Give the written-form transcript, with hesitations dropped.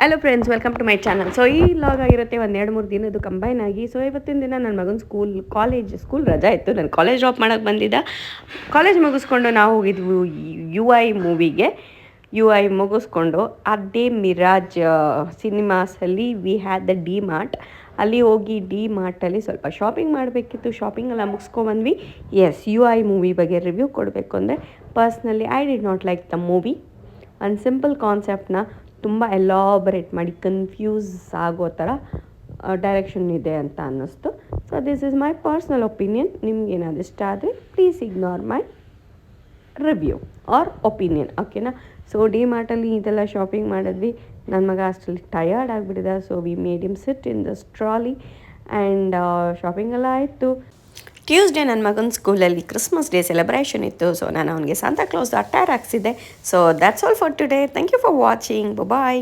Hello friends, welcome to my channel. So ಈ log ಆಗಿರುತ್ತೆ ಒಂದು 2-3 ದಿನದ್ದು ಕಂಬೈನ್ ಆಗಿ. ಸೊ ಇವತ್ತಿನ ದಿನ ನನ್ನ ಮಗನ ಸ್ಕೂಲ್ ರಜಾ ಇತ್ತು. ನಾನು ಕಾಲೇಜ್ ಡ್ರಾಪ್ ಮಾಡೋಕ್ಕೆ ಬಂದಿದ್ದ. ಕಾಲೇಜ್ ಮುಗಿಸ್ಕೊಂಡು ನಾವು ಹೋಗಿದ್ವಿ ಯು ಐ ಮುಗಿಸ್ಕೊಂಡು ಅದೇ ಮಿರಾಜ್ ಸಿನಿಮಾಸಲ್ಲಿ we had the D Mart. ಅಲ್ಲಿ ಹೋಗಿ ಡಿ ಮಾರ್ಟಲ್ಲಿ ಸ್ವಲ್ಪ ಶಾಪಿಂಗ್ ಮಾಡಬೇಕಿತ್ತು. ಶಾಪಿಂಗ್ ಎಲ್ಲ ಮುಗಿಸ್ಕೊಂಡ್ಬಂದ್ವಿ. ಯು ಐ ಮೂವಿ ಬಗ್ಗೆ ರಿವ್ಯೂ ಕೊಡಬೇಕು ಅಂದರೆ personally I did not like the movie. ಒಂದು ಸಿಂಪಲ್ ಕಾನ್ಸೆಪ್ಟನ್ನ ತುಂಬ ಎಲಾಬರೇಟ್ ಮಾಡಿ ಕನ್ಫ್ಯೂಸ್ ಆಗೋ ಥರ ಡೈರೆಕ್ಷನ್ ಇದೆ ಅಂತ ಅನ್ನಿಸ್ತು. So this is my personal opinion. ನಿಮ್ಗೆ ಏನಾದರೂ ಇಷ್ಟ ಆದರೆ please ignore my review or opinion, ಓಕೆನಾ. ಸೊ ಡಿ ಮಾರ್ಟಲ್ಲಿ ಇದೆಲ್ಲ ಶಾಪಿಂಗ್ ಮಾಡಿದ್ವಿ. ನನ್ನ ಮಗ ಅಷ್ಟರಲ್ಲಿ ಟಯರ್ಡ್ ಆಗಿಬಿಟ್ಟಿದೆ. So we made him sit in the trolley and shopping ಎಲ್ಲ ಆಯಿತು. ಟ್ಯೂಸ್ಡೇ ನನ್ನ ಮಗನ ಸ್ಕೂಲಲ್ಲಿ ಕ್ರಿಸ್ಮಸ್ ಡೇ ಸೆಲೆಬ್ರೇಷನ್ ಇತ್ತು. ಸೊ ನಾನು ಅವನಿಗೆ ಸಾಂತಾ ಕ್ಲಾಸ್ ಅಟೈರ್ ಹಾಕ್ಸಿದ್ದೆ. So that's all for today. Thank you for watching. Bye.